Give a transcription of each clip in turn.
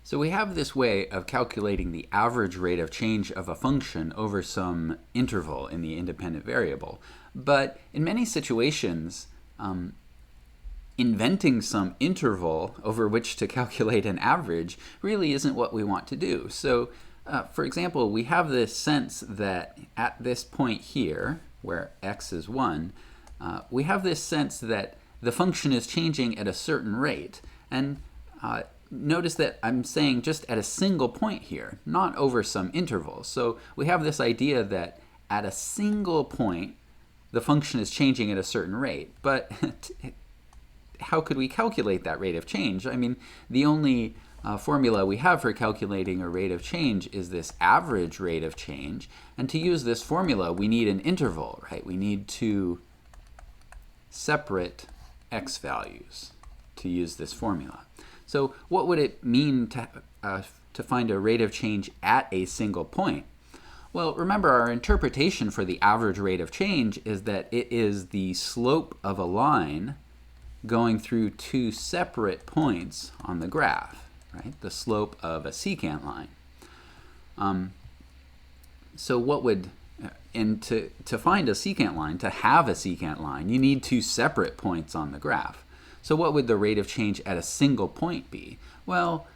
So we have this way of calculating the average rate of change of a function over some interval in the independent variable. But in many situations, inventing some interval over which to calculate an average really isn't what we want to do. So, for example, we have this sense that at this point here, where x is 1, we have this sense that the function is changing at a certain rate. And notice that I'm saying just at a single point here, not over some interval. So we have this idea that at a single point, the function is changing at a certain rate. But how could we calculate that rate of change? I mean, the only formula we have for calculating a rate of change is this average rate of change. And to use this formula, we need an interval, right? We need two separate x values to use this formula. So what would it mean to find a rate of change at a single point? Well, remember, our interpretation for the average rate of change is that it is the slope of a line going through two separate points on the graph, right? The slope of a secant line. So what would, and to find a secant line, to have a secant line, you need two separate points on the graph. So what would the rate of change at a single point be? Well,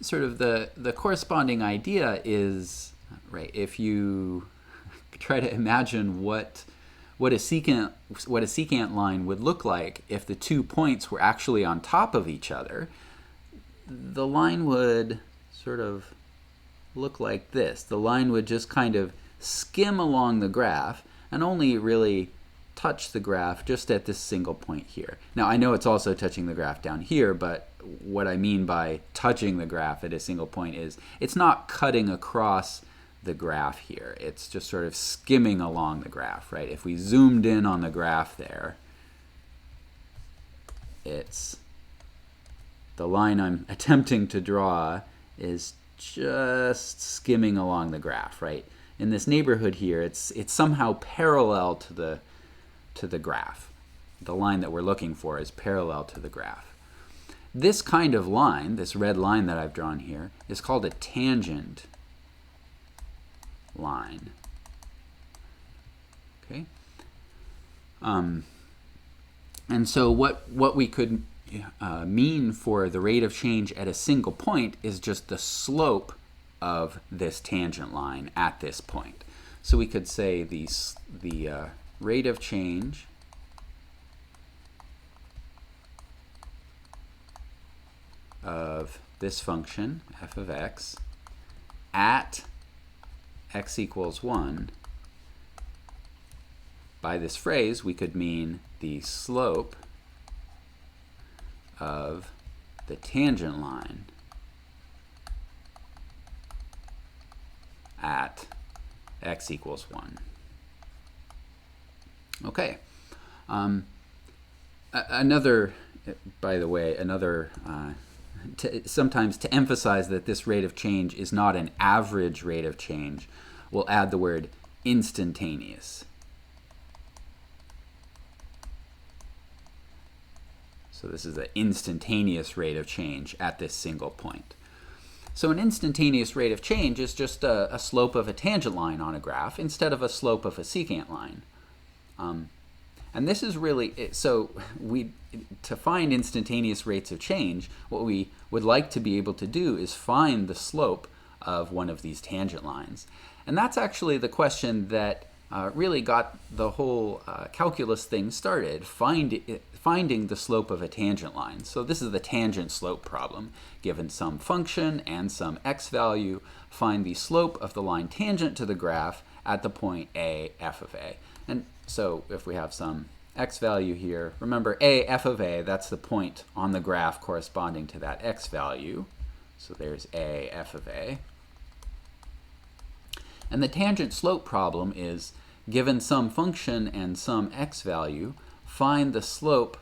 sort of the corresponding idea is, right, if you try to imagine what a secant line would look like if the 2 points were actually on top of each other, the line would sort of look like this. The line would just kind of skim along the graph and only really touch the graph just at this single point here. Now, I know it's also touching the graph down here, but what I mean by touching the graph at a single point is it's not cutting across the graph here. It's just sort of skimming along the graph, right? If we zoomed in on the graph there, it's the line I'm attempting to draw is just skimming along the graph, right? In this neighborhood here, it's somehow parallel to the graph. The line that we're looking for is parallel to the graph. This kind of line, this red line that I've drawn here, is called a tangent line. Okay. And so what we could mean for the rate of change at a single point is just the slope of this tangent line at this point. So we could say the rate of change of this function, f of x, at x equals 1, by this phrase, we could mean the slope of the tangent line at x equals 1. Okay. Another, by the way, sometimes to emphasize that this rate of change is not an average rate of change, we'll add the word instantaneous. So this is an instantaneous rate of change at this single point. So an instantaneous rate of change is just a slope of a tangent line on a graph instead of a slope of a secant line. And this is really, so to find instantaneous rates of change, what we would like to be able to do is find the slope of one of these tangent lines. And that's actually the question that really got the whole calculus thing started, finding the slope of a tangent line. So this is the tangent slope problem. Given some function and some x value, find the slope of the line tangent to the graph at the point a, f of a. And so if we have some x value here, remember a, f of a, that's the point on the graph corresponding to that x value. So there's a, f of a. And the tangent slope problem is, given some function and some x value, find the slope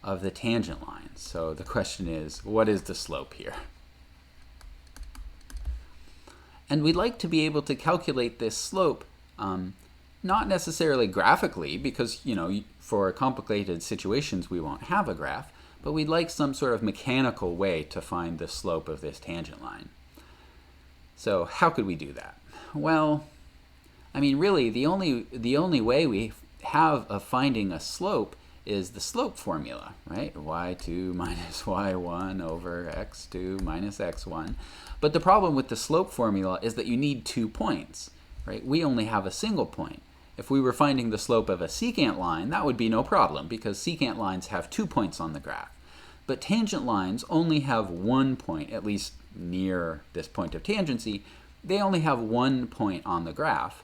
of the tangent line. So the question is, what is the slope here? And we'd like to be able to calculate this slope not necessarily graphically, because for complicated situations we won't have a graph, but we'd like some sort of mechanical way to find the slope of this tangent line. So how could we do that? Well, I mean, really, the only way we have of finding a slope is the slope formula, right? y2 minus y1 over x2 minus x1. But the problem with the slope formula is that you need 2 points, right? We only have a single point. If we were finding the slope of a secant line, that would be no problem because secant lines have 2 points on the graph. But tangent lines only have 1 point, at least near this point of tangency. They only have 1 point on the graph.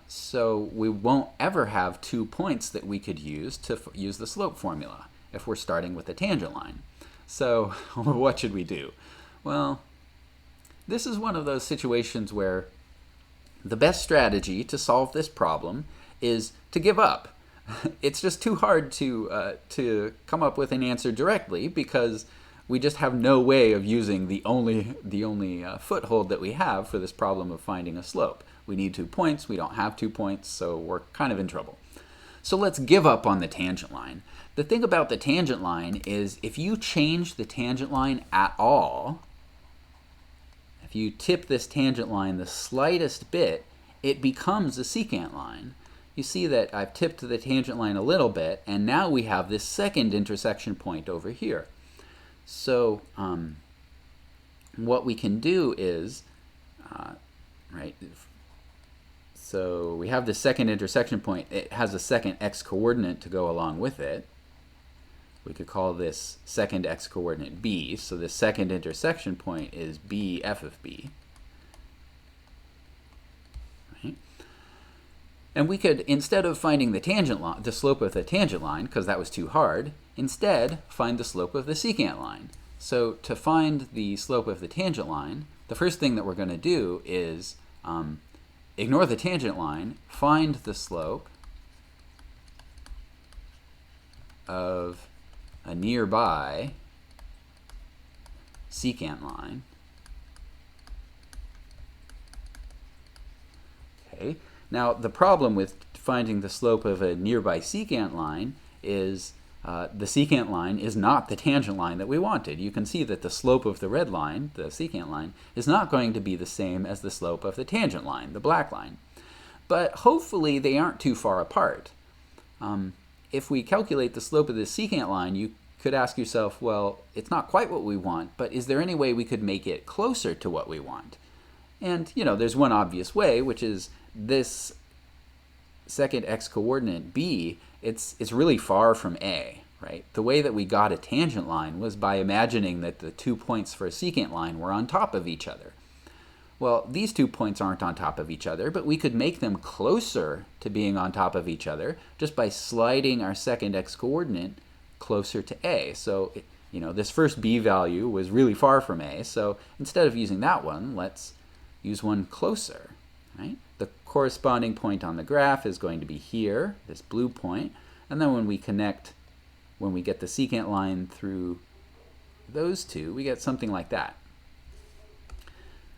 So we won't ever have 2 points that we could use to use the slope formula if we're starting with a tangent line. So what should we do? Well, this is one of those situations where the best strategy to solve this problem is to give up. It's just too hard to come up with an answer directly because we just have no way of using the only foothold that we have for this problem of finding a slope. We need 2 points, we don't have 2 points, so we're kind of in trouble. So let's give up on the tangent line. The thing about the tangent line is if you change the tangent line at all, if you tip this tangent line the slightest bit, it becomes a secant line. You see that I've tipped the tangent line a little bit, and now we have this second intersection point over here. So what we can do is, right, so we have the second intersection point. It has a second x-coordinate to go along with it. We could call this second x-coordinate b. So the second intersection point is b f of b. Right? And we could, instead of finding the tangent line, the slope of the tangent line, because that was too hard, instead find the slope of the secant line. So to find the slope of the tangent line, the first thing that we're going to do is ignore the tangent line, find the slope of a nearby secant line. Okay. Now the problem with finding the slope of a nearby secant line is the secant line is not the tangent line that we wanted. You can see that the slope of the red line, the secant line, is not going to be the same as the slope of the tangent line, the black line. But hopefully they aren't too far apart. If we calculate the slope of the secant line, you could ask yourself, well, it's not quite what we want, but is there any way we could make it closer to what we want? And, you know, there's one obvious way, which is this second x-coordinate b, it's really far from A, right? The way that we got a tangent line was by imagining that the 2 points for a secant line were on top of each other. Well, these 2 points aren't on top of each other, but we could make them closer to being on top of each other just by sliding our second x-coordinate closer to A. So, you know, this first b value was really far from A, so instead of using that one, let's use one closer, right? The corresponding point on the graph is going to be here, this blue point, and then when we get the secant line through those two, we get something like that.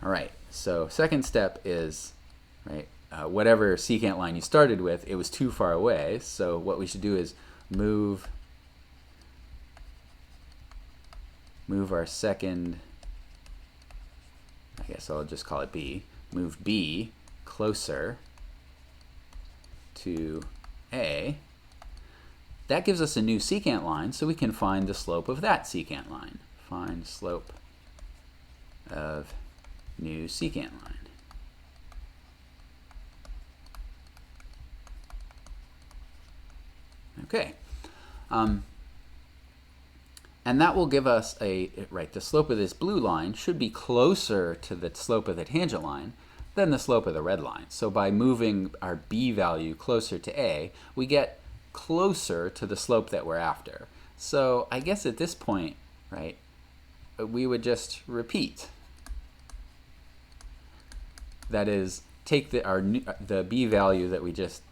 All right, so second step is, right, whatever secant line you started with, it was too far away, so what we should do is move our second, I guess I'll just call it B, move B closer to A. That gives us a new secant line, so we can find the slope of that secant line. Find slope of new secant line. Okay. And that will give us the slope of this blue line should be closer to the slope of the tangent line than the slope of the red line. So by moving our b value closer to A, we get closer to the slope that we're after. So I guess at this point, right, we would just repeat. That is, take the b value that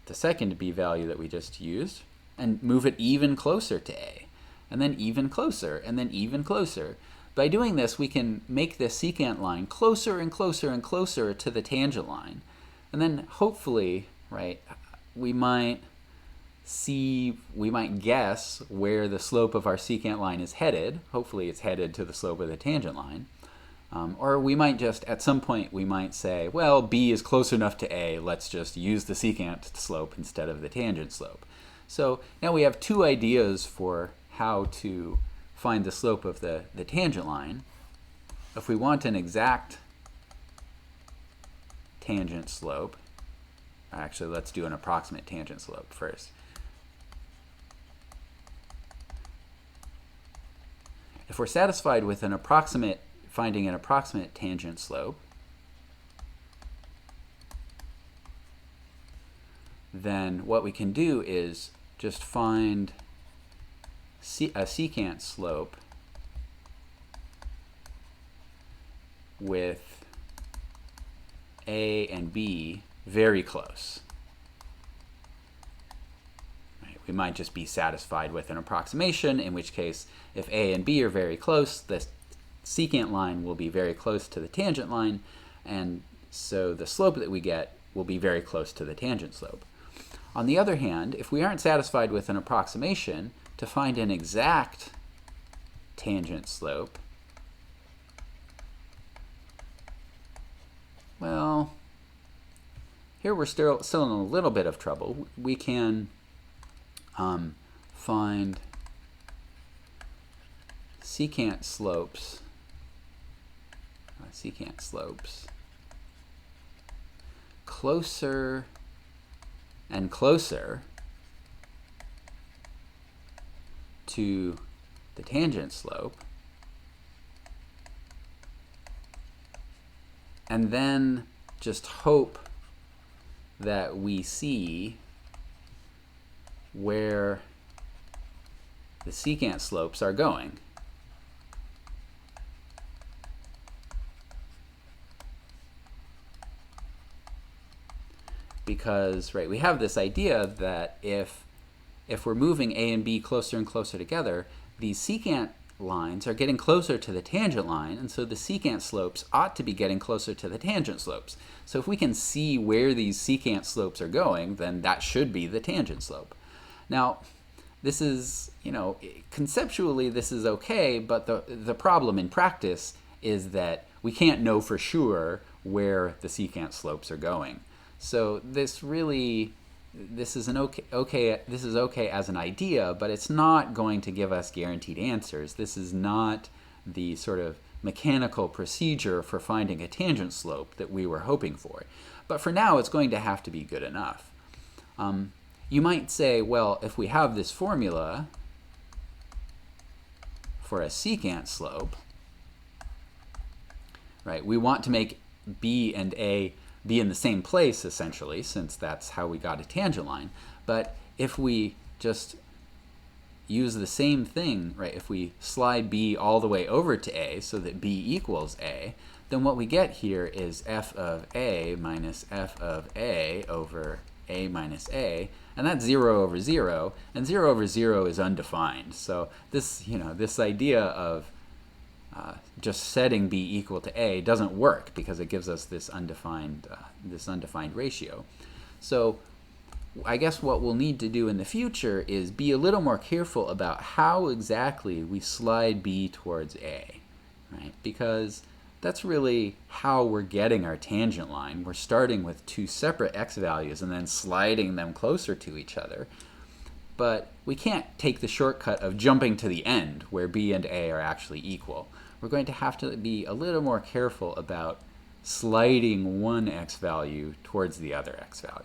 the second b value that we just used, and move it even closer to A, and then even closer, and then even closer. By doing this, we can make the secant line closer and closer and closer to the tangent line. And then hopefully, right, we might we might guess where the slope of our secant line is headed. Hopefully it's headed to the slope of the tangent line. Or we might just, at some point, we might say, well, b is close enough to a, let's just use the secant slope instead of the tangent slope. So now we have two ideas for how to find the slope of the tangent line. If we want an exact tangent slope, actually let's do an approximate tangent slope first. If we're satisfied with finding an approximate tangent slope, then what we can do is just find a secant slope with a and b very close. Right? We might just be satisfied with an approximation, in which case if a and b are very close, the secant line will be very close to the tangent line, and so the slope that we get will be very close to the tangent slope. On the other hand, if we aren't satisfied with an approximation, to find an exact tangent slope, well, here we're still in a little bit of trouble. We can find secant slopes closer and closer to the tangent slope, and then just hope that we see where the secant slopes are going. Because, right, we have this idea that if we're moving a and b closer and closer together, these secant lines are getting closer to the tangent line, and so the secant slopes ought to be getting closer to the tangent slopes. So if we can see where these secant slopes are going, then that should be the tangent slope. Now, this is, conceptually this is okay, but the problem in practice is that we can't know for sure where the secant slopes are going. So this is okay as an idea, but it's not going to give us guaranteed answers. This is not the sort of mechanical procedure for finding a tangent slope that we were hoping for. But for now, it's going to have to be good enough. You might say, well, if we have this formula for a secant slope, right, we want to make b and a be in the same place, essentially, since that's how we got a tangent line. But if we just use the same thing, right, if we slide b all the way over to a so that b equals a, then what we get here is f of a minus f of a over a minus a, and that's 0 over 0, and 0 over 0 is undefined. So this, this idea of just setting b equal to a doesn't work because it gives us this undefined ratio. So I guess what we'll need to do in the future is be a little more careful about how exactly we slide b towards a, right? Because that's really how we're getting our tangent line. We're starting with two separate x values and then sliding them closer to each other. But we can't take the shortcut of jumping to the end where b and a are actually equal. We're going to have to be a little more careful about sliding one x value towards the other x value.